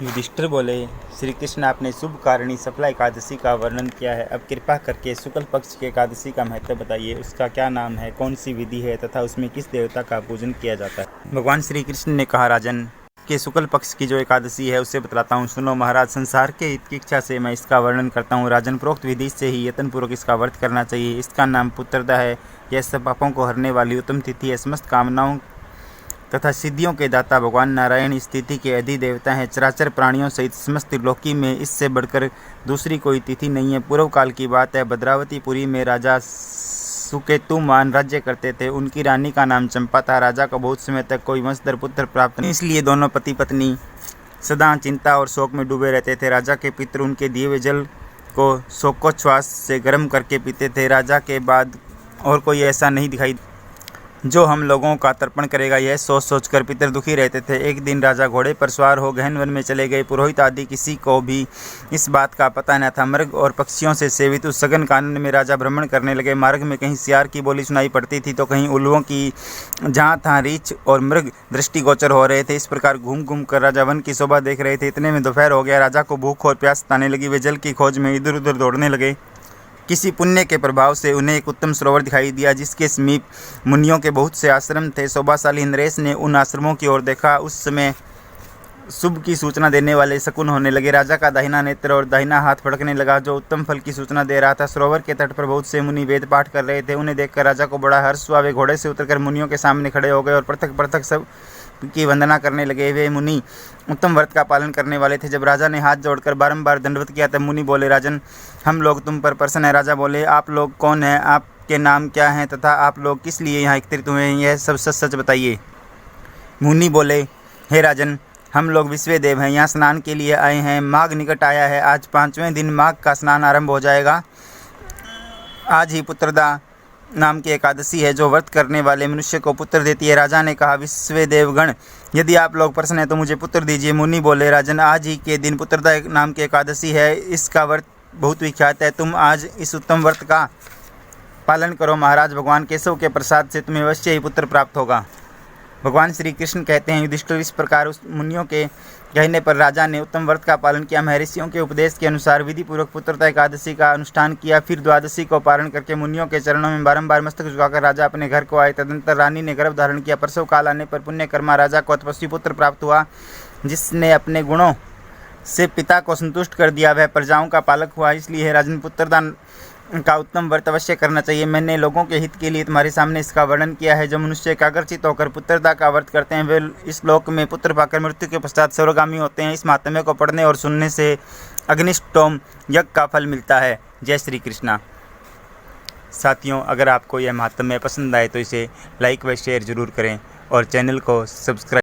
युधिष्ठिर बोले, श्री कृष्ण, आपने शुभ कारिणी सफला एकादशी का वर्णन किया है। अब कृपा करके शुक्ल पक्ष की एकादशी का महत्व बताइए। उसका क्या नाम है, कौन सी विधि है तथा उसमें किस देवता का पूजन किया जाता है। भगवान श्री कृष्ण ने कहा, राजन, के शुक्ल पक्ष की जो एकादशी है उसे बतलाता हूँ। सुनो महाराज, संसार के हित की इच्छा से मैं इसका वर्णन करता हूँ। राजन, प्रोक्त विधि से ही यत्नपूर्वक इसका व्रत करना चाहिए। इसका नाम पुत्रदा है। यह सब पापों को हरने वाली उत्तम तिथि है। समस्त कामनाओं तथा सिद्धियों के दाता भगवान नारायण इस तिथि के अधिदेवता हैं। चराचर प्राणियों सहित समस्त त्रिलोकी में इससे बढ़कर दूसरी कोई तिथि नहीं है। पूर्व काल की बात है। भद्रावतीपुरी में राजा सुकेतुमान राज्य करते थे। उनकी रानी का नाम चंपा था। राजा को बहुत समय तक कोई वंशधर पुत्र प्राप्त नहीं, इसलिए दोनों पति पत्नी सदा चिंता और शोक में डूबे रहते थे। राजा के पितृ उनके दिए हुए जल को शोकोच्छ्वास से गर्म करके पीते थे। राजा के बाद और कोई ऐसा नहीं दिखाई जो हम लोगों का तर्पण करेगा। यह सोच सोचकर पितर दुखी रहते थे। एक दिन राजा घोड़े पर सवार हो गहन वन में चले गए। पुरोहित आदि किसी को भी इस बात का पता न था। मृग और पक्षियों से सेवित उस सघन कानन में राजा भ्रमण करने लगे। मार्ग में कहीं सियार की बोली सुनाई पड़ती थी तो कहीं उल्लुओं की। जहाँ तहाँ रीछ और मृग दृष्टिगोचर हो रहे थे। इस प्रकार घूम घूम कर राजा वन की शोभा देख रहे थे। इतने में दोपहर हो गया। राजा को भूख और प्यास सताने लगी। वे जल की खोज में इधर उधर दौड़ने लगे। किसी पुण्य के प्रभाव से उन्हें एक उत्तम सरोवर दिखाई दिया जिसके समीप मुनियों के बहुत से आश्रम थे। शोभाशाली नरेश ने उन आश्रमों की ओर देखा। उस समय शुभ की सूचना देने वाले शकुन होने लगे। राजा का दाहिना नेत्र और दाहिना हाथ फड़कने लगा जो उत्तम फल की सूचना दे रहा था। सरोवर के तट पर बहुत से मुनि वेद पाठ कर रहे थे। उन्हें देखकर राजा को बड़ा हर्ष हुआ। वे घोड़े से उतरकर मुनियों के सामने खड़े हो गए और पृथक पृथक सब की वंदना करने लगे। वे मुनि उत्तम व्रत का पालन करने वाले थे। जब राजा ने हाथ जोड़कर बारंबार दंडवत किया तब मुनि बोले, राजन, हम लोग तुम पर प्रसन्न हैं। राजा बोले, आप लोग कौन हैं, आपके नाम क्या हैं तथा आप लोग किस लिए यहाँ एकत्रित हुए हैं, यह सब सच सच बताइए। मुनि बोले, हे राजन, हम लोग विश्वदेव हैं, यहाँ स्नान के लिए आए हैं। माघ निकट आया है। आज 5वें दिन माघ का स्नान आरंभ हो जाएगा। आज ही पुत्रदा नाम की एकादशी है जो व्रत करने वाले मनुष्य को पुत्र देती है। राजा ने कहा, विश्वदेवगण, यदि आप लोग प्रसन्न हैं तो मुझे पुत्र दीजिए। मुनि बोले, राजन, आज ही के दिन पुत्रदा नाम की एकादशी है। इसका व्रत बहुत विख्यात है। तुम आज इस उत्तम व्रत का पालन करो। महाराज, भगवान केशव के प्रसाद से तुम्हें अवश्य ही पुत्र प्राप्त होगा। भगवान श्री कृष्ण कहते हैं, युधिष्ठिर, इस प्रकार उस मुनियों के कहने पर राजा ने उत्तम व्रत का पालन किया। महर्षियों के उपदेश के अनुसार विधि पूर्वक पुत्रदा एकादशी का अनुष्ठान किया। फिर द्वादशी को पारण करके मुनियों के चरणों में बारंबार मस्तक झुकाकर राजा अपने घर को आए। तदनंतर रानी ने गर्भ धारण किया। प्रसव काल आने पर पुण्यकर्मा राजा को तपस्वी पुत्र प्राप्त हुआ जिसने अपने गुणों से पिता को संतुष्ट कर दिया। वह प्रजाओं का पालक हुआ। इसलिए राजन, पुत्रदा का उत्तम व्रत अवश्य करना चाहिए। मैंने लोगों के हित के लिए तुम्हारे सामने इसका वर्णन किया है। जो मनुष्य एकाग्रचित होकर पुत्रदा का व्रत करते हैं वे इस लोक में पुत्र पाकर मृत्यु के पश्चात स्वर्गामी होते हैं। इस महात्म्य को पढ़ने और सुनने से अग्निष्टोम यज्ञ का फल मिलता है। जय श्री कृष्णा। साथियों, अगर आपको यह महात्म्य पसंद आए तो इसे लाइक व शेयर जरूर करें और चैनल को सब्सक्राइब